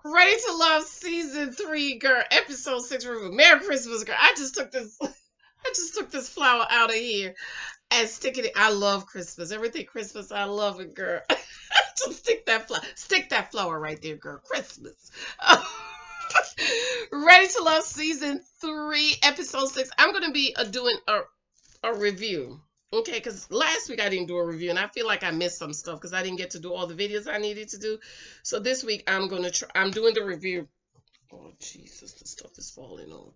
Ready to Love season 3, girl, episode 6 review. Merry Christmas, girl. I just took this I just took this flower out of here and stick it. I love Christmas. Everything Christmas, I love it, girl. Just stick that flower right there, girl. Christmas. Ready to Love season 3, episode 6. I'm gonna be doing a review. Okay, because last week I didn't do a review, and I feel like I missed some stuff because I didn't get to do all the videos I needed to do. So this week I'm gonna try. I'm doing the review. Oh Jesus, the stuff is falling on.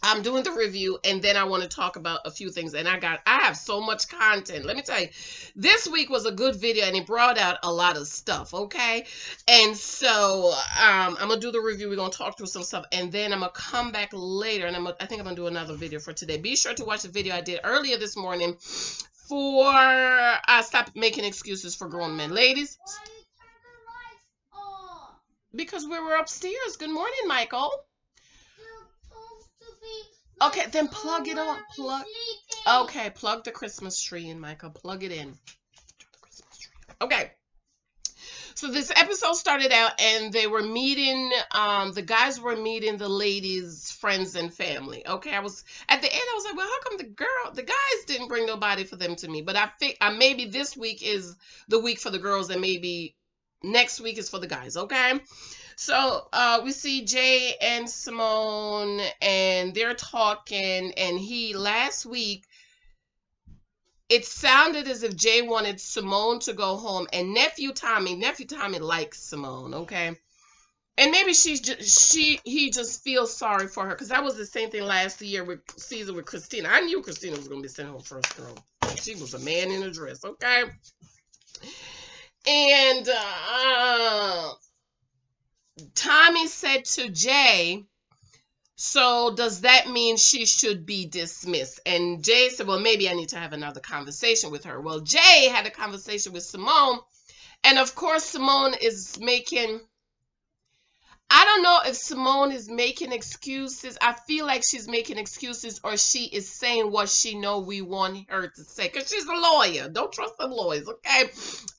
I'm doing the review, and then I want to talk about a few things. And I have so much content. Let me tell you, this week was a good video, and it brought out a lot of stuff. Okay, and so I'm gonna do the review. We're gonna talk through some stuff, and then I'm gonna come back later, and I think I'm gonna do another video for today. Be sure to watch the video I did earlier this morning for stop making excuses for grown men, ladies. Why you turn the lights off? Because we were upstairs. Good morning, Michael. You're supposed to be. Okay, then plug it on. Okay, plug the Christmas tree in, Michael. Plug it in. Okay. So this episode started out, and they were meeting. The guys were meeting the ladies' friends and family. Okay, I was at the end. I was like, well, how come the guys didn't bring nobody for them to me? But I think maybe this week is the week for the girls, and maybe next week is for the guys. Okay. So we see Jay and Simone, and they're talking, and last week, it sounded as if Jay wanted Simone to go home, and nephew Tommy likes Simone, okay? And maybe he just feels sorry for her, because that was the same thing last year with season with Christina. I knew Christina was going to be sent home first, girl. She was a man in a dress, okay? And Tommy said to Jay, so does that mean she should be dismissed? And Jay said, well, maybe I need to have another conversation with her. Well, Jay had a conversation with Simone. And of course, Simone is making, I don't know if Simone is making excuses. I feel like she's making excuses, or she is saying what she know we want her to say. Because she's a lawyer. Don't trust the lawyers, okay?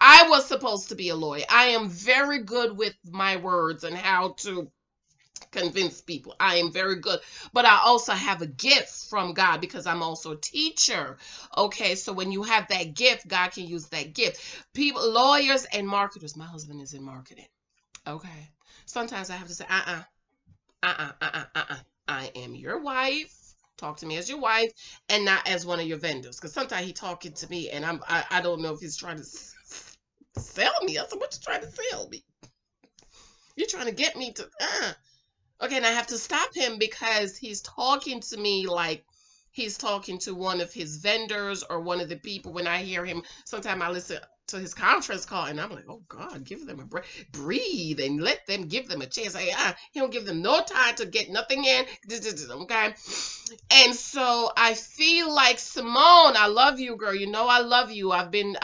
I was supposed to be a lawyer. I am very good with my words and how to convince people. I am very good, but I also have a gift from God because I'm also a teacher. Okay, so when you have that gift, God can use that gift. People, lawyers and marketers. My husband is in marketing. Okay, sometimes I have to say, I am your wife. Talk to me as your wife and not as one of your vendors. Because sometimes he's talking to me and I don't know if he's trying to sell me. I said, what you trying to sell me? You're trying to get me to Okay, and I have to stop him because he's talking to me like he's talking to one of his vendors or one of the people. When I hear him, sometimes I listen to his conference call and I'm like, oh God, give them a break, breathe and let them, give them a chance. He don't give them no time to get nothing in. Okay, and so I feel like Simone, I love you, girl. You know I love you. I've been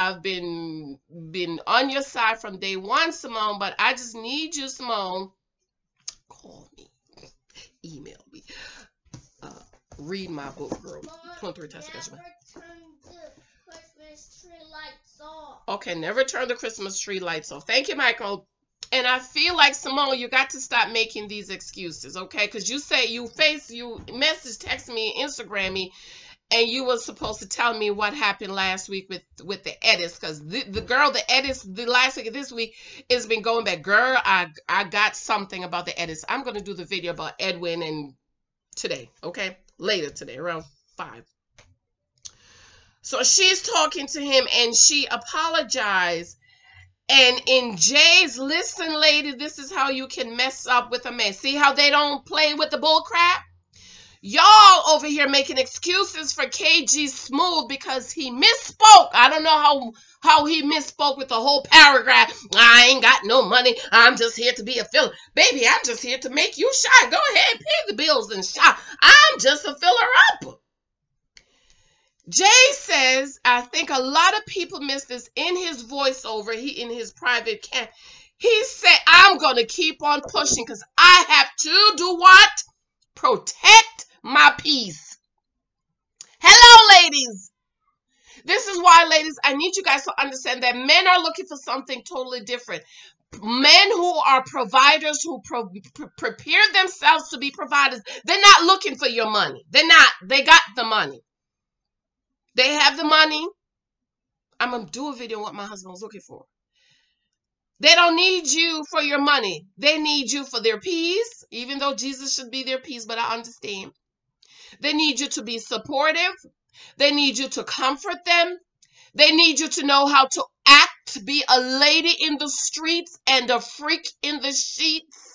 on your side from day one, Simone. But I just need you, Simone. Call me, email me, read my book, girl. 23 times. Okay, never turn the Christmas tree lights off. Thank you, Michael. And I feel like, Simone, you got to stop making these excuses, okay? Because you say you message, text me, Instagram me, and you were supposed to tell me what happened last week with the edits. Because the girl, the edits, the last week of this week has been going back. Girl, I got something about the edits. I'm going to do the video about Edwin and today, okay? Later today, around 5. So she's talking to him, and she apologized. And in Jay's, listen, lady, this is how you can mess up with a man. See how they don't play with the bull crap? Y'all over here making excuses for KG Smooth because he misspoke. I don't know how he misspoke with the whole paragraph. I ain't got no money. I'm just here to be a filler. Baby, I'm just here to make you shy. Go ahead, pay the bills and shy. I'm just a filler-upper. Jay says, I think a lot of people miss this in his voiceover, in his private camp. He said, I'm going to keep on pushing because I have to do what? Protect my peace. Hello, ladies. This is why, ladies, I need you guys to understand that men are looking for something totally different. men who are providers, who prepare themselves to be providers, they're not looking for your money. They're not. They got the money. They have the money. I'm going to do a video on what my husband was looking for. They don't need you for your money. They need you for their peace, even though Jesus should be their peace, but I understand. They need you to be supportive. They need you to comfort them. They need you to know how to act, be a lady in the streets and a freak in the sheets.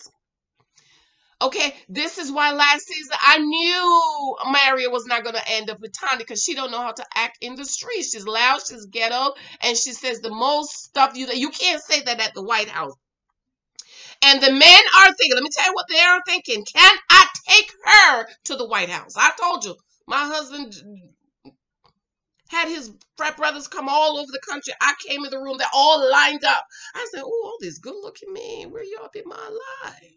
Okay, this is why last season I knew Maria was not going to end up with Tanya, because she don't know how to act in the streets. She's loud, she's ghetto, and she says the most stuff you can't say that at the White House. And the men are thinking, let me tell you what they are thinking. Can I take her to the White House? I told you, my husband had his frat brothers come all over the country. I came in the room, they're all lined up. I said, oh, all these good looking men, where y'all been my life?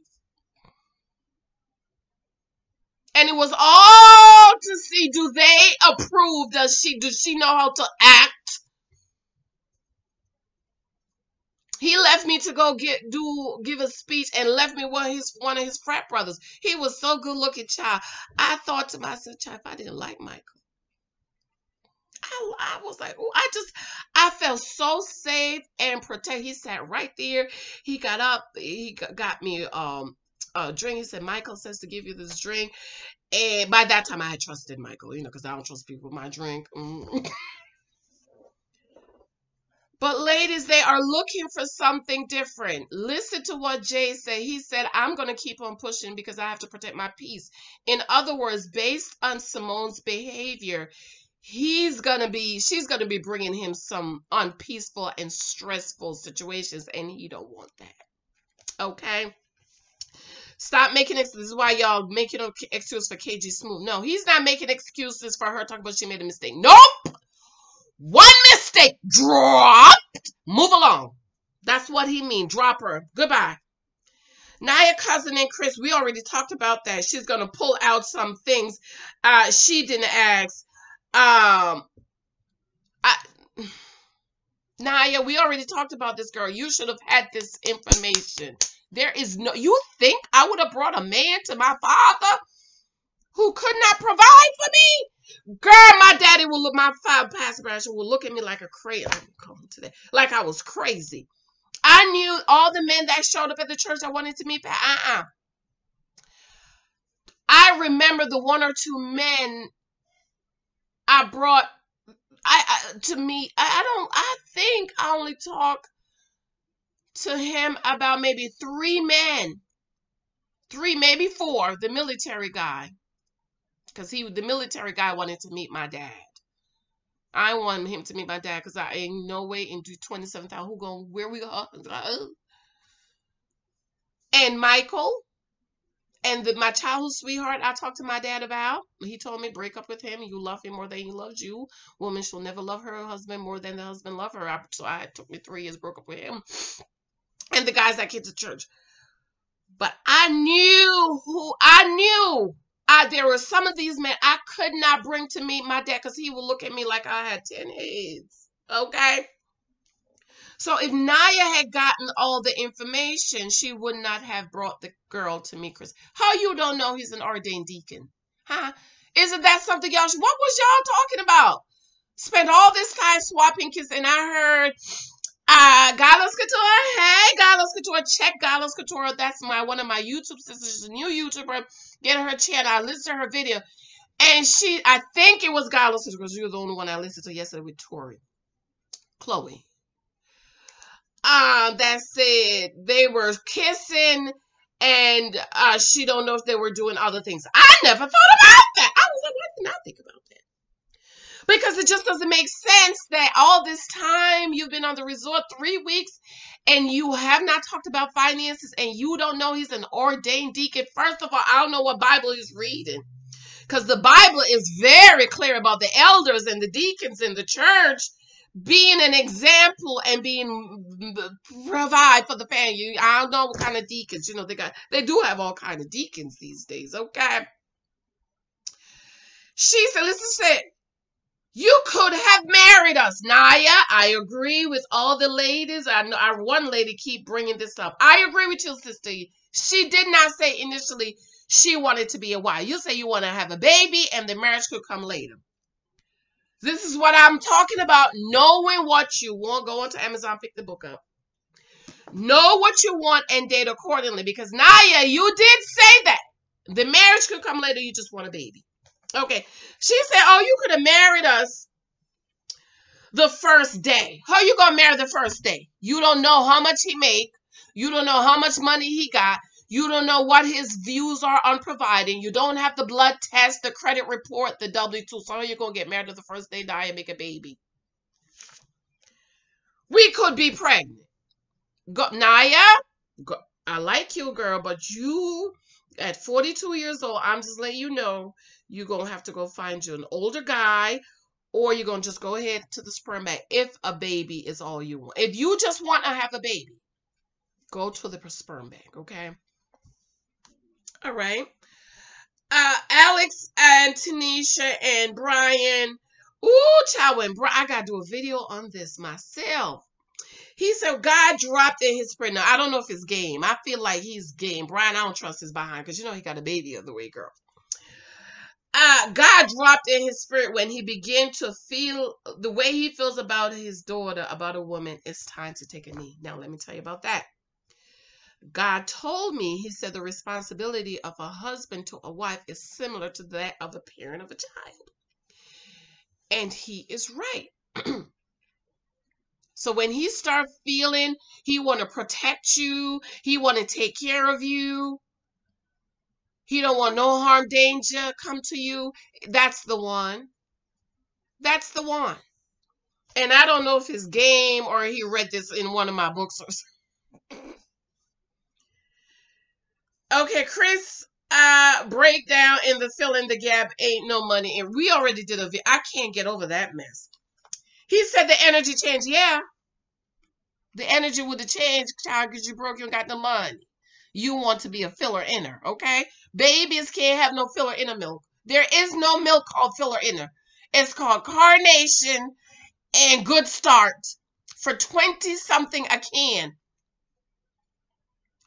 And it was all to see, do they approve? Does she know how to act? He left me to go give a speech and left me one of his frat brothers. He was so good looking, child. I thought to myself, child, if I didn't like Michael, I was like, oh, I felt so safe and protected. He sat right there. He got up. He got me a drink. He said, Michael says to give you this drink. And by that time, I had trusted Michael, because I don't trust people with my drink. But ladies, they are looking for something different. Listen to what Jay said. He said, I'm going to keep on pushing because I have to protect my peace. In other words, based on Simone's behavior, she's going to be bringing him some unpeaceful and stressful situations, and he don't want that. Okay? Stop making excuses. This is why y'all making an excuse for KG Smooth. No, he's not making excuses for her talking about she made a mistake. Nope. One mistake. Dropped. Move along. That's what he means. Drop her. Goodbye. Nia, Cousin, and Chris, we already talked about that. She's going to pull out some things she didn't ask. Nia, we already talked about this, girl. You should have had this information. There is no, you think I would have brought a man to my father who could not provide for me? Girl, my daddy will look, my pastor will look at me like a crazy, like I was crazy. I knew all the men that showed up at the church I wanted to meet. I remember the one or two men I brought to meet. I think I only talked to him about maybe 3 men. 3, maybe 4. The military guy. Because the military guy wanted to meet my dad. I wanted him to meet my dad because I ain't no way in 27,000 where we go. And Michael and my childhood sweetheart I talked to my dad about. He told me break up with him. You love him more than he loves you. Woman shall never love her husband more than the husband love her. So it took me 3 years, broke up with him. And the guys that came to church. But I knew there were some of these men I could not bring to meet my dad because he would look at me like I had 10 heads. Okay? So if Nia had gotten all the information, she would not have brought the girl to me, Chris. How you don't know he's an ordained deacon? Huh? Isn't that something y'all should? What was y'all talking about? Spent all this time swapping kisses, and I heard Galos Couture. Hey, Galos Couture. Check Galos Couture. That's one of my YouTube sisters. She's a new YouTuber. Get her channel. I listened to her video. And I think it was Galos Couture because you were the only one I listened to yesterday with Tori. Chloe. That said they were kissing and she don't know if they were doing other things. I never thought about that. I was like, why didn't I think about that? Because it just doesn't make sense that all this time you've been on the resort 3 weeks and you have not talked about finances and you don't know he's an ordained deacon. First of all, I don't know what Bible he's reading. Because the Bible is very clear about the elders and the deacons in the church being an example and being provide for the family. I don't know what kind of deacons, they do have all kind of deacons these days, okay? She said, listen, You could have married us, Naya. I agree with all the ladies. I know our one lady keep bringing this up. I agree with you, sister. She did not say initially she wanted to be a wife. You say you want to have a baby and the marriage could come later. This is what I'm talking about. Knowing what you want. Go onto Amazon, pick the book up. Know what you want and date accordingly. Because Naya, you did say that. The marriage could come later. You just want a baby. Okay. She said, oh, you could have married us the first day. How you gonna marry the first day? You don't know how much he make. You don't know how much money he got. You don't know what his views are on providing. You don't have the blood test, the credit report, the W-2. So how you gonna get married to the first day, die, and make a baby? We could be pregnant. Naya, I like you, girl, but you, at 42 years old, I'm just letting you know, you're going to have to go find you an older guy, or you're going to just go ahead to the sperm bank if a baby is all you want. If you just want to have a baby, go to the sperm bank, okay? All right. Alex and Tanisha and Brian. Ooh, child, and I got to do a video on this myself. He said God dropped in his spirit. Now, I don't know if it's game. I feel like he's game. Brian, I don't trust his behind because you know he got a baby the other way, girl. God dropped in his spirit when he began to feel the way he feels about his daughter, about a woman. It's time to take a knee. Now, let me tell you about that. God told me, he said the responsibility of a husband to a wife is similar to that of a parent of a child. And he is right. So when he start feeling he want to protect you, he want to take care of you, he don't want no harm, danger come to you, that's the one. That's the one. And I don't know if it's game or he read this in one of my books or something. Okay, Chris, breakdown in the fill in the gap ain't no money. And we already did a video. I can't get over that mess. He said the energy changed. Yeah. The energy would have changed, child, because you broke, you got the money. You want to be a filler inner, okay? Babies can't have no filler inner milk. There is no milk called filler inner. It's called Carnation and Good Start for 20-something a can.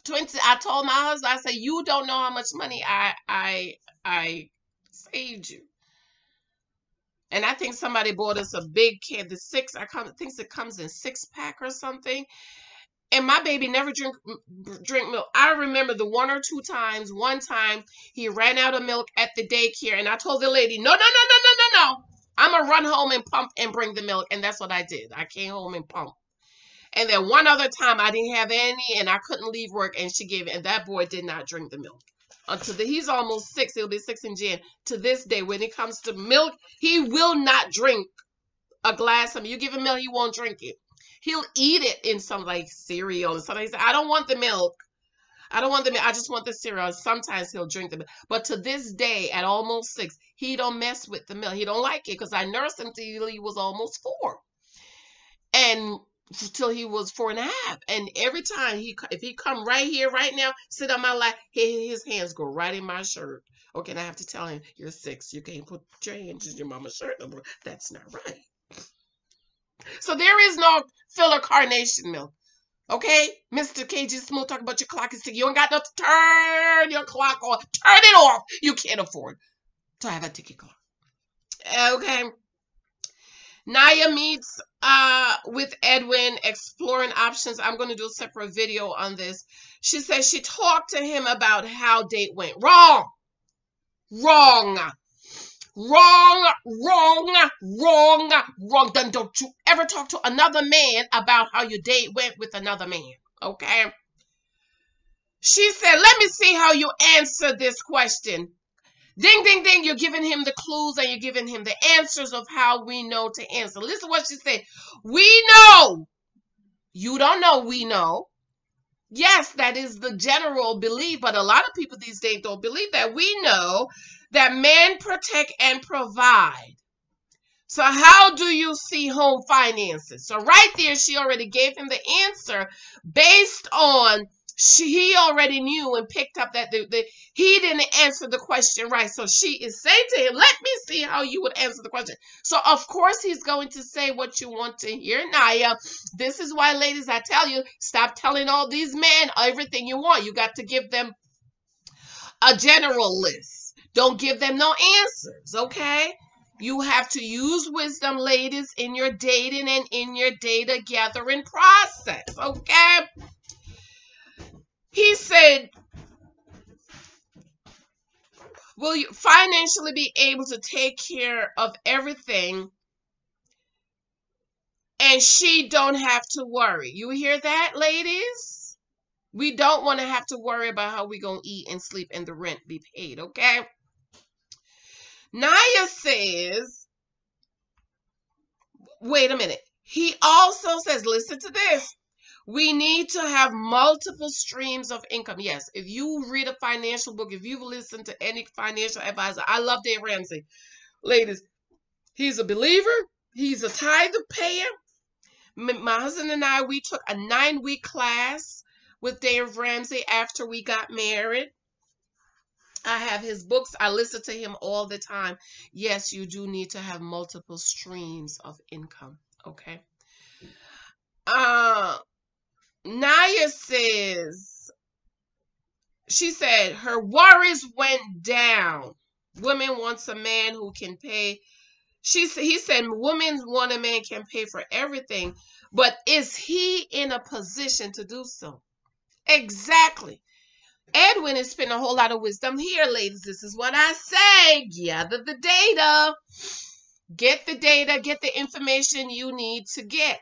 20. I told my husband, I said, you don't know how much money I saved you. And I think somebody bought us a big can, the 6. I think it comes in 6-pack or something. And my baby never drink milk. I remember the 1 or 2 times. One time he ran out of milk at the daycare, and I told the lady, no. I'm gonna run home and pump and bring the milk, and that's what I did. I came home and pumped. And then one other time I didn't have any, and I couldn't leave work, and she gave it, and that boy did not drink the milk. He's almost 6. He'll be 6 in Jan. To this day, when it comes to milk, he will not drink a glass of milk. You give him milk, he won't drink it. He'll eat it in some like cereal. And sometimes he said, I don't want the milk. I don't want the milk. I just want the cereal. Sometimes he'll drink the milk. But to this day, at almost 6, he don't mess with the milk. He don't like it because I nursed him till he was almost 4. And till he was 4 and a half. And every time if he come right here, right now, sit on my lap, his hands go right in my shirt. Okay, and I have to tell him, you're 6. You can't put your hands in your mama's shirt no more. That's not right. So there is no filler Carnation milk. Okay? Mr. KG Smooth, talk about your clock is ticking. You ain't got no to turn your clock off. Turn it off. You can't afford to have a ticket clock. Okay. Naya meets with Edwin, exploring options. I'm going to do a separate video on this. She says she talked to him about how date went. Wrong. Then don't you ever talk to another man about how your date went with another man. Okay? She said, let me see how you answer this question. Ding, ding, ding. You're giving him the clues and you're giving him the answers of how we know to answer. Listen to what she said. We know. You don't know we know. Yes, that is the general belief, but a lot of people these days don't believe that. We know that men protect and provide. So how do you see home finances? So right there, she already gave him the answer based on he already knew and picked up that he didn't answer the question right. So she is saying to him, let me see how you would answer the question. So of course he's going to say what you want to hear. Naya, this is why, ladies, I tell you, stop telling all these men everything you want. You got to give them a general list. Don't give them no answers, okay? You have to use wisdom, ladies, in your dating and in your data gathering process, okay? He said, will you financially be able to take care of everything and she don't have to worry? You hear that, ladies? We don't want to have to worry about how we going to eat and sleep and the rent be paid, okay? Naya says, wait a minute. He also says, listen to this. We need to have multiple streams of income. Yes, if you read a financial book, if you've listened to any financial advisor, I love Dave Ramsey. Ladies, he's a believer. He's a tithe payer. My husband and I, we took a 9-week class with Dave Ramsey after we got married. I have his books. I listen to him all the time. Yes, you do need to have multiple streams of income. Okay. Naya says, she said her worries went down. Women wants a man who can pay. He said women want a man can pay for everything, but is he in a position to do so? Exactly. Edwin is spending a whole lot of wisdom here, ladies. This is what I say. Gather the data. Get the data. Get the information you need to get.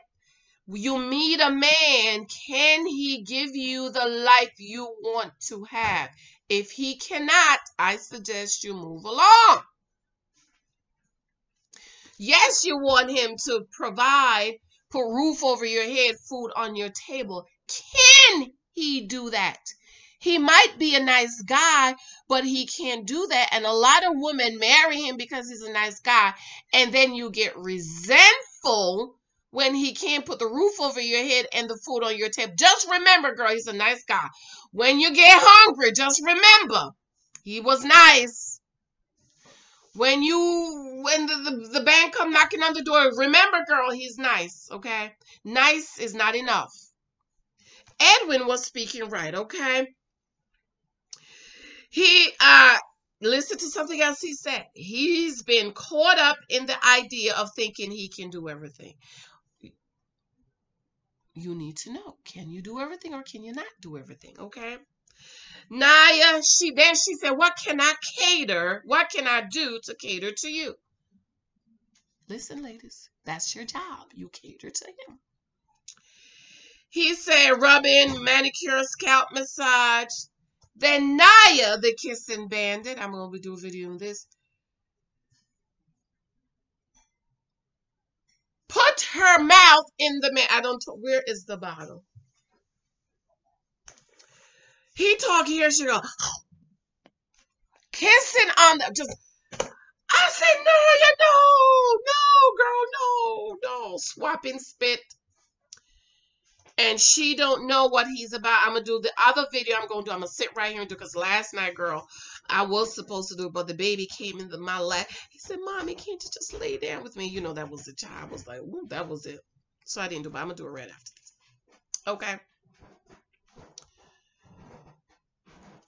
You meet a man. Can he give you the life you want to have? If he cannot, I suggest you move along. Yes, you want him to provide, put roof over your head, food on your table. Can he do that? He might be a nice guy, but he can't do that. And a lot of women marry him because he's a nice guy. And then you get resentful when he can't put the roof over your head and the food on your table. Just remember, girl, he's a nice guy. When you get hungry, just remember, he was nice. When the band come knocking on the door, remember, girl, he's nice, okay? Nice is not enough. Edwin was speaking right, okay? He, listen to something else he said. He's been caught up in the idea of thinking he can do everything. You need to know, can you do everything or can you not do everything, okay? Naya, she said, what can I cater? What can I do to cater to you? Listen, ladies, that's your job. You cater to him. He said, rubbing, manicure, scalp massage. Then Naya, the kissing bandit, I'm going to do a video on this, put her mouth in the man. Where is the bottle? He talk here, she go, kissing on the, just, I said, no, swapping spit. And she don't know what he's about. I'm going to do the other video I'm going to do. I'm going to sit right here and do, because last night, girl, I was supposed to do it, but the baby came into my lap. He said, Mommy, can't you just lay down with me? You know, that was the child. I was like, ooh, that was it. So I didn't do it, but I'm going to do it right after this. Okay.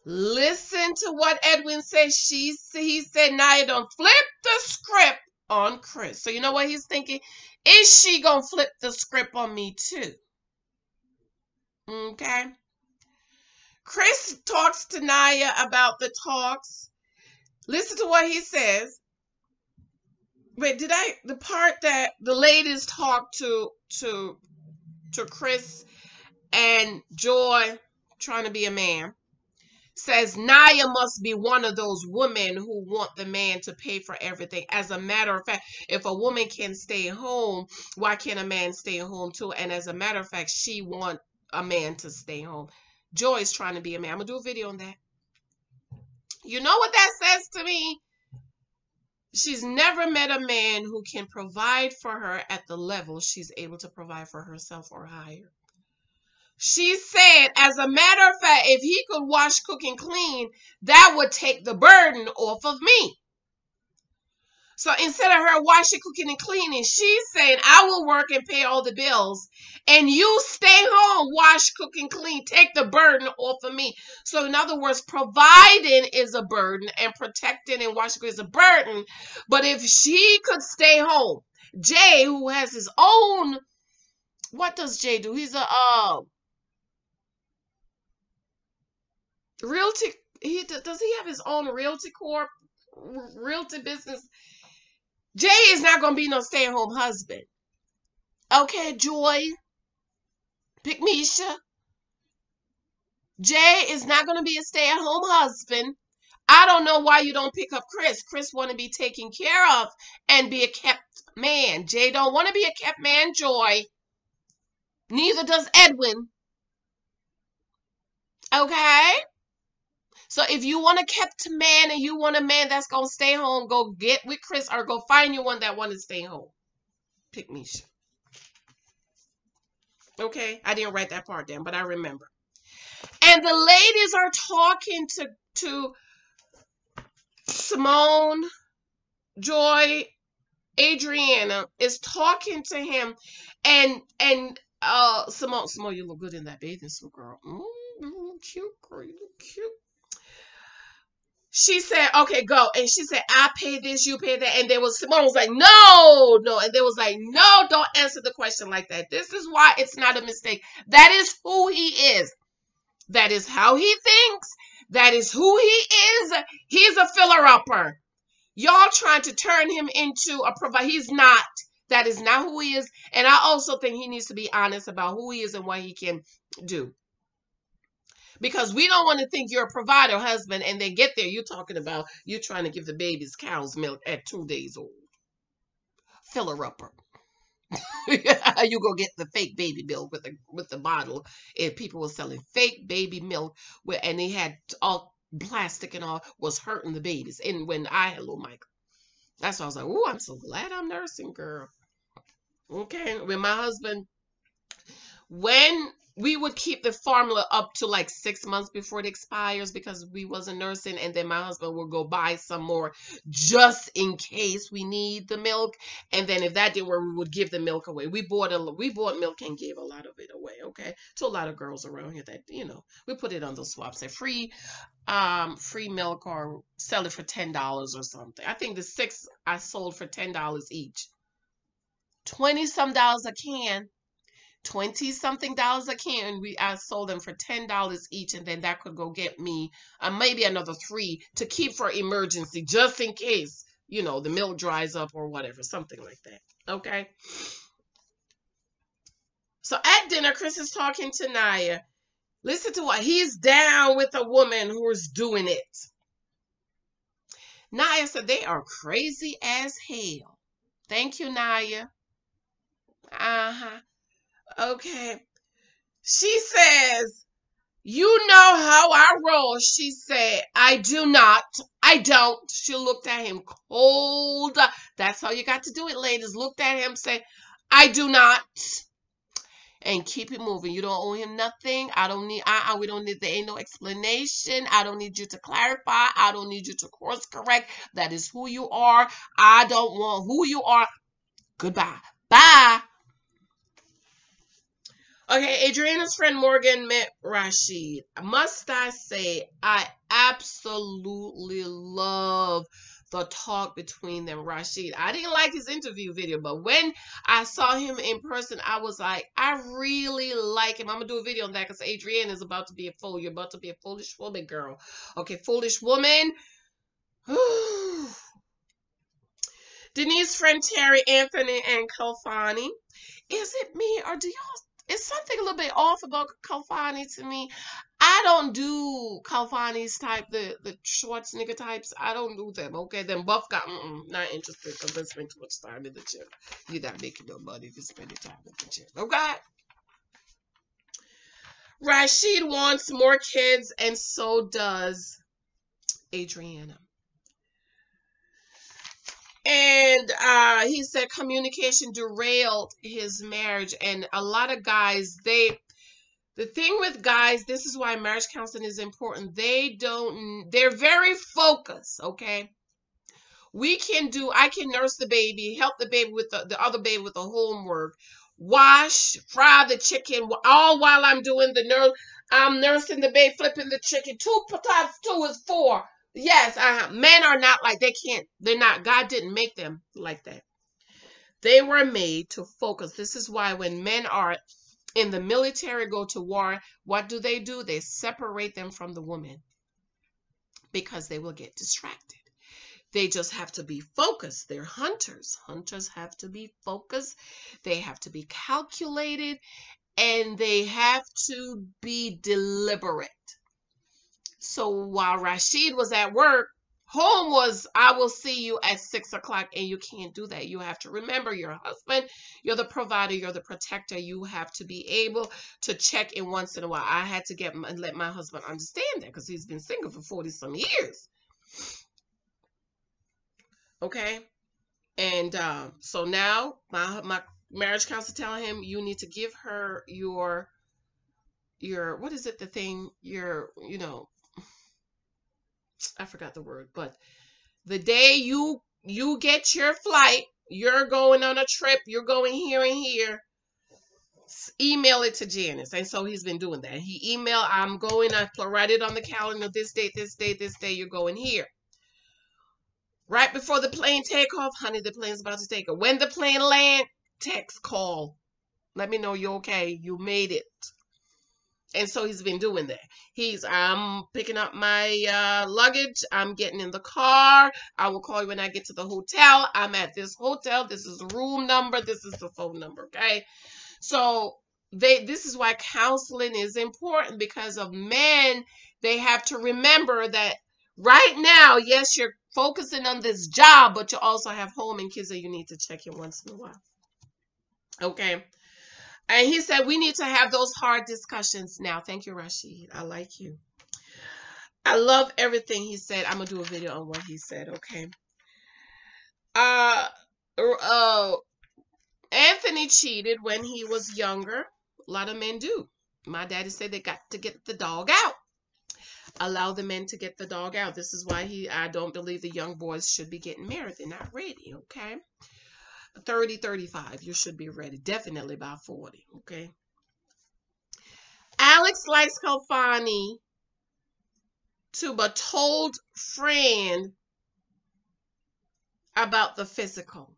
Listen to what Edwin said. He said, Naya, don't flip the script on Chris. So you know what he's thinking? Is she going to flip the script on me too? Okay. Chris talks to Naya about the talks. Listen to what he says. Wait, the part that the ladies talk to Chris and Joy trying to be a man, says Naya must be one of those women who want the man to pay for everything. As a matter of fact, if a woman can stay home, why can't a man stay home too? And as a matter of fact, she wants a man to stay home. Joy's trying to be a man. I'm going to do a video on that. You know what that says to me? She's never met a man who can provide for her at the level she's able to provide for herself or higher. She said, as a matter of fact, if he could wash, cook, and clean, that would take the burden off of me. So instead of her washing, cooking, and cleaning, she's saying, I will work and pay all the bills, and you stay home, wash, cook, and clean, take the burden off of me. So in other words, providing is a burden, and protecting and washing is a burden. But if she could stay home, Jay, who has his own, what does Jay do? He's a realty. Does he have his own realty corp, realty business? Jay is not going to be no stay-at-home husband. Okay, Joy. Pick Misha. Jay is not going to be a stay-at-home husband. I don't know why you don't pick up Chris. Chris want to be taken care of and be a kept man. Jay don't want to be a kept man, Joy. Neither does Edwin. Okay? So if you want a kept man and you want a man that's going to stay home, go get with Chris or go find you one that want to stay home. Pick Misha. Okay? I didn't write that part down, but I remember. And the ladies are talking to Simone, Joy, Adriana is talking to him, and Simone, you look good in that bathing suit, girl. You look cute, girl. You look cute. She said, okay, go. And she said, I pay this, you pay that. And Simone was like, no. And they was like, no, don't answer the question like that. This is why it's not a mistake. That is who he is. That is how he thinks. That is who he is. He's a filler-upper. Y'all trying to turn him into a provider. He's not. That is not who he is. And I also think he needs to be honest about who he is and what he can do. Because we don't want to think you're a provider husband and then get there, you're talking about you're trying to give the babies cow's milk at 2 days old. Filler-upper. You go get the fake baby milk with the bottle. And people were selling fake baby milk and they had all plastic and all, was hurting the babies. And when I had little Michael, that's why I was like, oh, I'm so glad I'm nursing, girl. Okay, when my husband, when we would keep the formula up to like 6 months before it expires because we wasn't nursing, and then my husband would go buy some more just in case we need the milk. And then if that didn't work, we would give the milk away. We bought milk and gave a lot of it away, okay, to a lot of girls around here that, you know, we put it on those swaps, say free milk, or sell it for $10 or something. I think the 6 I sold for $10 each. 20-some dollars a can. $20-something a can. I sold them for $10 each, and then that could go get me maybe another 3 to keep for emergency, just in case, you know, the milk dries up or whatever, something like that. Okay. So at dinner, Chris is talking to Naya. Listen to what he's down with a woman who is doing it. Naya said they are crazy as hell. Thank you, Naya. Okay. She says, you know how I roll. She said, I do not. I don't. She looked at him cold. That's how you got to do it, ladies. Looked at him, say, I do not. And keep it moving. You don't owe him nothing. I don't need, we don't need, there ain't no explanation. I don't need you to clarify. I don't need you to course correct. That is who you are. I don't want who you are. Goodbye. Bye. Okay, Adriana's friend Morgan met Rashid. Must I say, I absolutely love the talk between them. Rashid, I didn't like his interview video, but when I saw him in person, I was like, I really like him. I'm going to do a video on that because Adriana is about to be a fool. You're about to be a foolish woman, girl. Okay, foolish woman. Denise, friend Terry, Anthony, and Kalfani. Is it me, or do y'all... It's something a little bit off about Kalfani to me. I don't do Kalfani's type, the Schwarzenegger types. I don't do them, okay? Them buff guy, not interested because they spend too much time in the gym. You're not making no money if you spend your time in the gym, okay? Rashid wants more kids, and so does Adriana. And he said communication derailed his marriage, and a lot of guys, The thing with guys, this is why marriage counseling is important. They're very focused, okay? I can nurse the baby, help the baby with the other baby with the homework, wash, fry the chicken, all while I'm nursing the baby, flipping the chicken. 2 times 2 is 4. Yes, men are not like, they're not, God didn't make them like that. They were made to focus. This is why when men are in the military, go to war, what do? They separate them from the woman because they will get distracted. They just have to be focused. They're hunters. Hunters have to be focused. They have to be calculated, and they have to be deliberate. So while Rashid was at work, home was, I will see you at 6 o'clock, and you can't do that. You have to remember your husband. You're the provider. You're the protector. You have to be able to check in once in a while. I had to let my husband understand that because he's been single for 40-some years. Okay, and so now my marriage counselor telling him, you need to give her your what is it, the thing, I forgot the word, but the day you get your flight, you're going on a trip, you're going here and here, email it to Janice. And so he's been doing that. He emailed, I'm going, I write it on the calendar, this date, this date, this day, you're going here. Right before the plane takeoff, honey, the plane's about to take off. When the plane land, text, call. Let me know you're okay. You made it. And so he's been doing that. I'm picking up my luggage. I'm getting in the car. I will call you when I get to the hotel. I'm at this hotel. This is the room number. This is the phone number, okay? So this is why counseling is important, because of men. They have to remember that right now, yes, you're focusing on this job, but you also have home and kids that you need to check in once in a while. Okay. And he said we need to have those hard discussions now. Thank you, Rashid. I like you. I love everything he said. I'm going to do a video on what he said, okay? Anthony cheated when he was younger. A lot of men do. My daddy said they got to get the dog out. Allow the men to get the dog out. This is why I don't believe the young boys should be getting married. They're not ready, okay? 30, 35, you should be ready. Definitely by 40, okay? Alex likes Kalfani too, but told friend about the physical.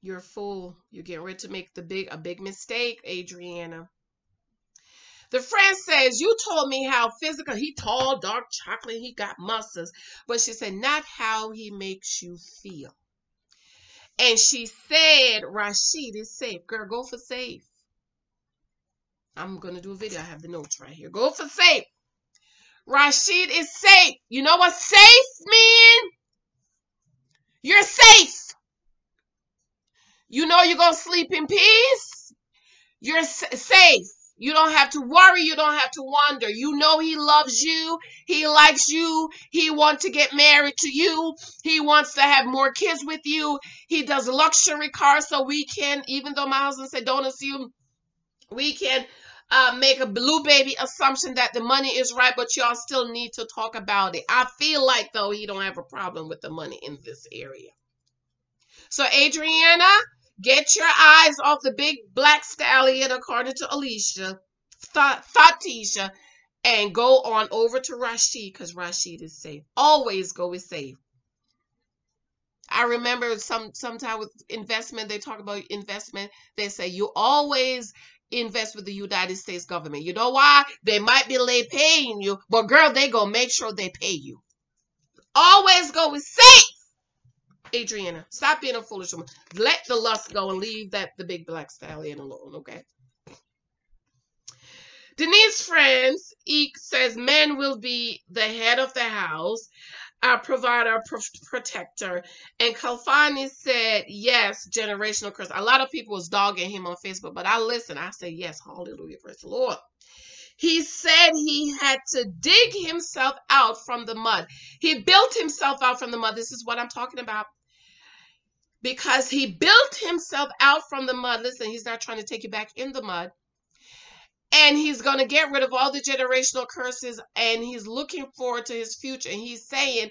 You're a fool. You're getting ready to make a big mistake, Adriana. The friend says, you told me how physical, he tall, dark chocolate, he got muscles. But she said, not how he makes you feel. And she said, Rashid is safe. Girl, go for safe. I'm going to do a video. I have the notes right here. Go for safe. Rashid is safe. You know what safe mean? You're safe. You know you're going to sleep in peace. You're safe. You don't have to worry. You don't have to wonder. You know he loves you. He likes you. He wants to get married to you. He wants to have more kids with you. He does luxury cars, so we can, even though my husband said don't assume, we can make a blue baby assumption that the money is right, but y'all still need to talk about it. I feel like, though, he don't have a problem with the money in this area. So, Adriana, get your eyes off the big black stallion, according to Alicia, Fatisha, and go on over to Rashid, because Rashid is safe. Always go with safe. I remember sometime with investment, they talk about investment. They say you always invest with the United States government. You know why? They might be late paying you, but girl, they gonna make sure they pay you. Always go with safe. Adriana, stop being a foolish woman. Let the lust go and leave the big black stallion alone, okay? Denise Friends says men will be the head of the house, our provider, protector. And Kalfani said, yes, generational curse. A lot of people was dogging him on Facebook, but I listen. I say, yes, hallelujah, praise the Lord. He said he had to dig himself out from the mud. He built himself out from the mud. This is what I'm talking about. Because he built himself out from the mud. Listen, he's not trying to take you back in the mud. And he's going to get rid of all the generational curses, and he's looking forward to his future. And he's saying,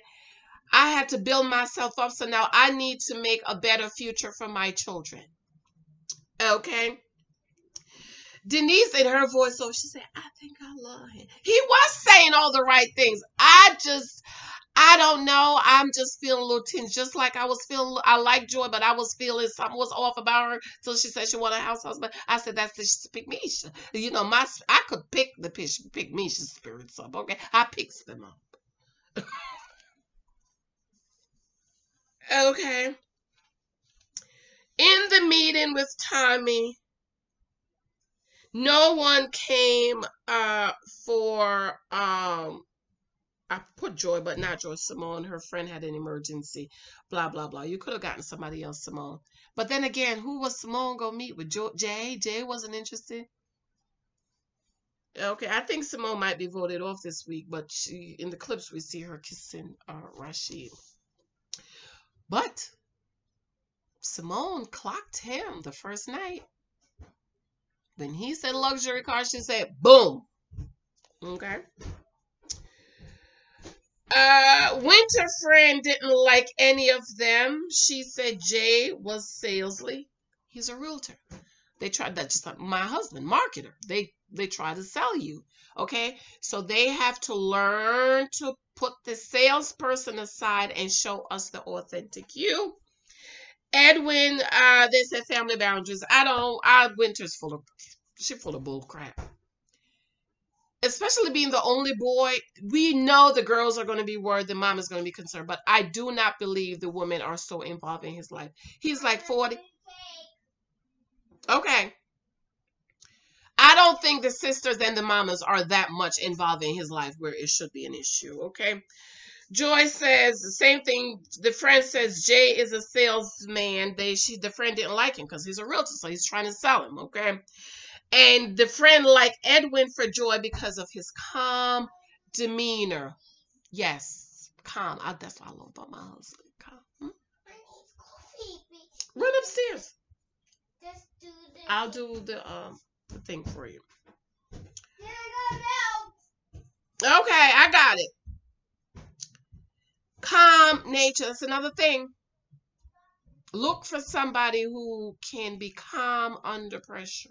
I had to build myself up, so now I need to make a better future for my children. Okay? Denise, in her voiceover, she said, I think I love him. He was saying all the right things. I don't know. I'm just feeling a little tinge. Just like I was feeling, I like Joy, but I was feeling something was off about her. So she said she wanted a house husband. I said, that's the pick Misha. You know, I could pick Misha's spirits up. Okay. I picks them up. Okay. In the meeting with Tommy, no one came for I put Joy, but not Joy. Simone, her friend had an emergency. Blah blah blah. You could have gotten somebody else, Simone. But then again, who was Simone gonna meet with? Jay? Jay wasn't interested. Okay, I think Simone might be voted off this week, but she in the clips we see her kissing Rashid. But Simone clocked him the first night. When he said luxury car, she said, boom. Okay. Winter friend didn't like any of them. She said Jay was salesy. He's a realtor. They tried that, just like my husband, marketer. They try to sell you. Okay. So they have to learn to put the salesperson aside and show us the authentic you. Edwin, they said family boundaries. Winter's she's full of bull crap. Especially being the only boy, we know the girls are going to be worried, the mom is going to be concerned, but I do not believe the women are so involved in his life. He's like 40. Okay. I don't think the sisters and the mamas are that much involved in his life where it should be an issue. Okay. Joy says the same thing. The friend says Jay is a salesman. The friend didn't like him because he's a realtor, so he's trying to sell him. Okay. And the friend liked Edwin for Joy because of his calm demeanor. Yes, calm. That's what I love about my husband. Calm. I need coffee. Run upstairs. Just do this. I'll do the thing for you. Okay, I got it. Calm nature. That's another thing. Look for somebody who can be calm under pressure.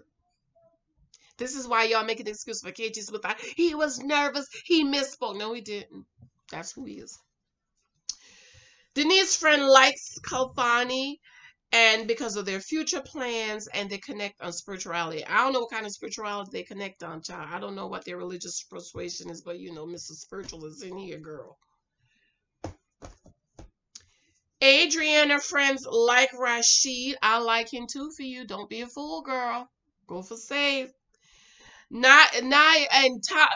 This is why y'all make an excuse for KG's with that. He was nervous. He misspoke. No, he didn't. That's who he is. Denise's friend likes Kalfani, and because of their future plans, and they connect on spirituality. I don't know what kind of spirituality they connect on, child. I don't know what their religious persuasion is, but you know, Mrs. Spiritual is in here, girl. Adriana friends like Rashid. I like him too for you. Don't be a fool, girl. Go for save. Naya and Top.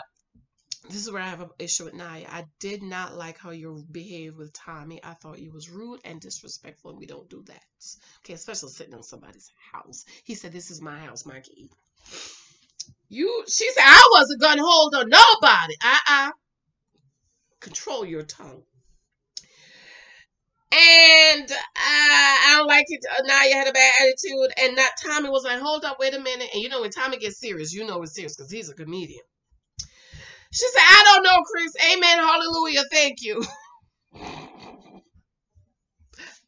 This is where I have an issue with Naya. I did not like how you behaved with Tommy. I thought you was rude and disrespectful, and we don't do that. Okay, especially sitting in somebody's house. He said, "This is my house, Mikey." She said, "I wasn't gonna hold on nobody." Control your tongue. And I don't like it. Naya had a bad attitude, and not Tommy was like, "Hold up, wait a minute." And you know when Tommy gets serious, you know it's serious because he's a comedian. She said, "I don't know, Chris. Amen, hallelujah, thank you."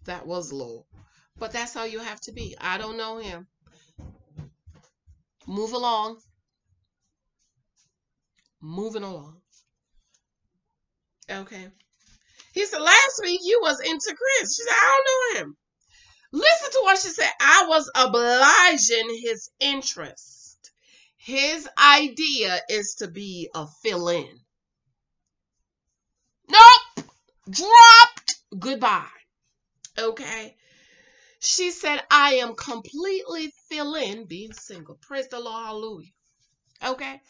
That was low, but that's how you have to be. I don't know him. Move along. Moving along. Okay. He said, "Last week you was into Chris." She said, "I don't know him." Listen to what she said. "I was obliging his interest. His idea is to be a fill-in." Nope. Dropped. Goodbye. Okay. She said, "I am completely fill-in being single." Praise the Lord. Hallelujah. Okay.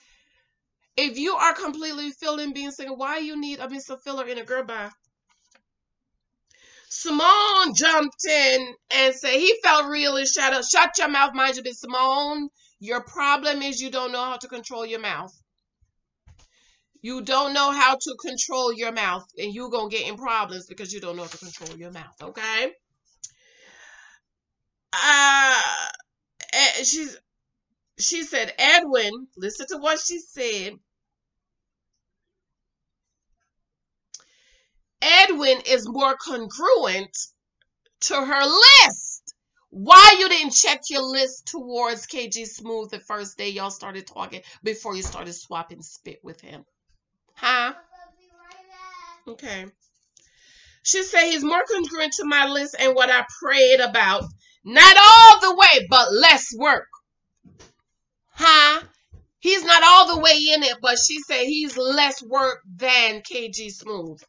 If you are completely fill-in being single, why you need a Mr. Filler in a girl bar? Simone jumped in and said he felt really shut up. Shut your mouth, mind your business, Simone. Your problem is you don't know how to control your mouth. You don't know how to control your mouth, and you're going to get in problems because you don't know how to control your mouth, okay? she said, Edwin, listen to what she said. Edwin is more congruent to her list. Why you didn't check your list towards KG Smooth the first day y'all started talking before you started swapping spit with him? Huh? Okay. She said he's more congruent to my list and what I prayed about. Not all the way, but less work. Huh? He's not all the way in it, but she said he's less work than KG Smooth.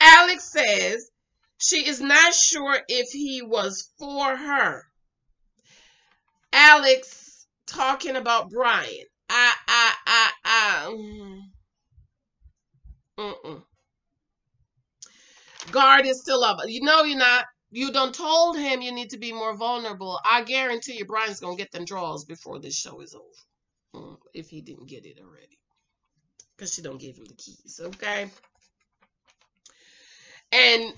Alex says she is not sure if he was for her. Alex talking about Brian. God is still up. You know you're not. You done told him you need to be more vulnerable. I guarantee you Brian's going to get them draws before this show is over. If he didn't get it already. Because she don't give him the keys, okay? And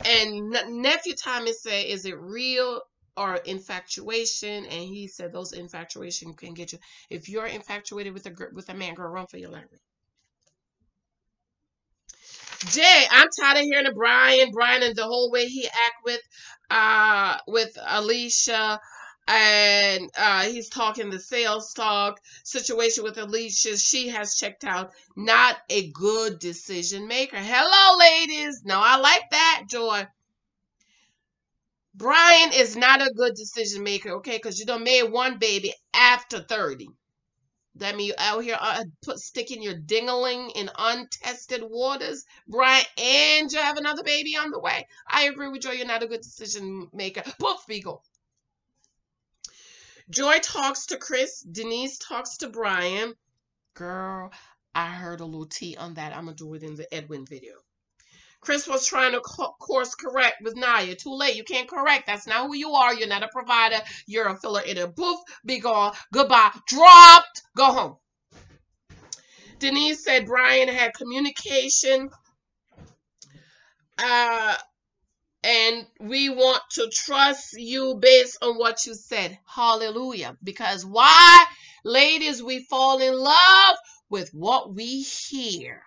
nephew Thomas said, is it real or infatuation? And he said those infatuation can get you. If you're infatuated with a man, girl, run for your life. Jay, I'm tired of hearing the Brian and the whole way he act with Alicia, and he's talking the sales talk situation with Alicia. She has checked out. Not a good decision maker. Hello, ladies. No, I like that, Joy. Brian is not a good decision maker, okay? Because you done made one baby after 30. That mean you out here sticking your dingling in untested waters, Brian, and you have another baby on the way. I agree with Joy. You're not a good decision maker. Poof, Beagle. Joy talks to Chris. Denise talks to Brian. Girl, I heard a little tea on that. I'm going to do it in the Edwin video. Chris was trying to course correct with Naya. Too late. You can't correct. That's not who you are. You're not a provider. You're a filler in a poof. Be gone. Goodbye. Dropped. Go home. Denise said Brian had communication. And we want to trust you based on what you said. Hallelujah. Because why? Ladies, we fall in love with what we hear.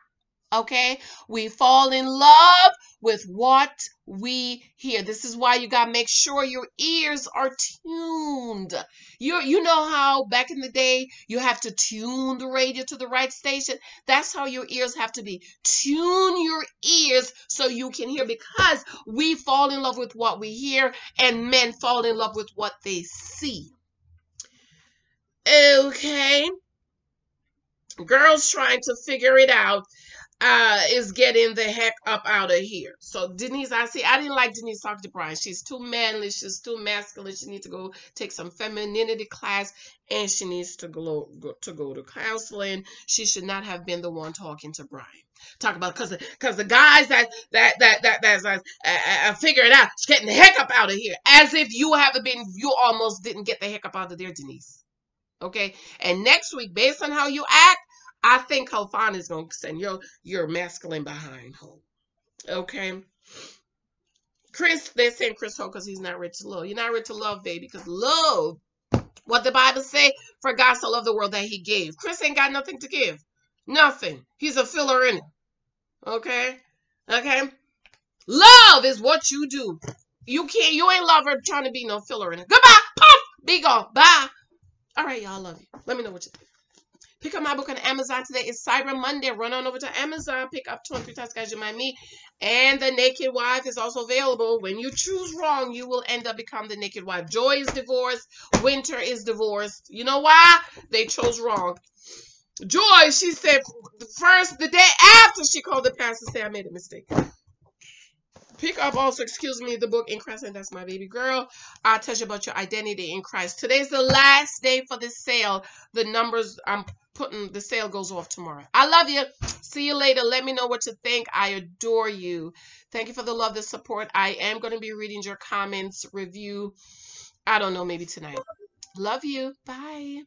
Okay, we fall in love with what we hear. This is why you gotta make sure your ears are tuned. You know how back in the day you have to tune the radio to the right station. That's how your ears have to be. Tune your ears so you can hear, because we fall in love with what we hear, and men fall in love with what they see. Okay, girls trying to figure it out. Is getting the heck up out of here. So Denise, I didn't like Denise talking to Brian. She's too manly. She's too masculine. She needs to go take some femininity class, and she needs to go to counseling. She should not have been the one talking to Brian. Talk about because the guys that figure it out, getting the heck up out of here. As if you almost didn't get the heck up out of there, Denise. Okay, and next week, based on how you act, I think Hylton is going to send your masculine behind home. Okay? Chris, they're saying Chris Ho because he's not ready to love. You're not ready to love, baby, because love, what the Bible say, for God so loved the world that he gave. Chris ain't got nothing to give. Nothing. He's a filler in it. Okay? Okay? Love is what you do. You ain't love her trying to be no filler in it. Goodbye. Poof. Be gone. Bye. All right, y'all. Love you. Let me know what you think. Pick up my book on Amazon today. It's Cyber Monday. Run on over to Amazon. Pick up 23 Times Guys You Might Meet. And The Naked Wife is also available. When you choose wrong, you will end up becoming the naked wife. Joy is divorced. Winter is divorced. You know why? They chose wrong. Joy, she said, the day after she called the pastor to say, I made a mistake. Pick up also, excuse me, the book In Christ, and that's my baby girl. I'll tell you about your identity in Christ. Today's the last day for this sale. The numbers I'm putting, the sale goes off tomorrow. I love you. See you later. Let me know what you think. I adore you. Thank you for the love, the support. I am going to be reading your comments, review. I don't know, maybe tonight. Love you. Bye.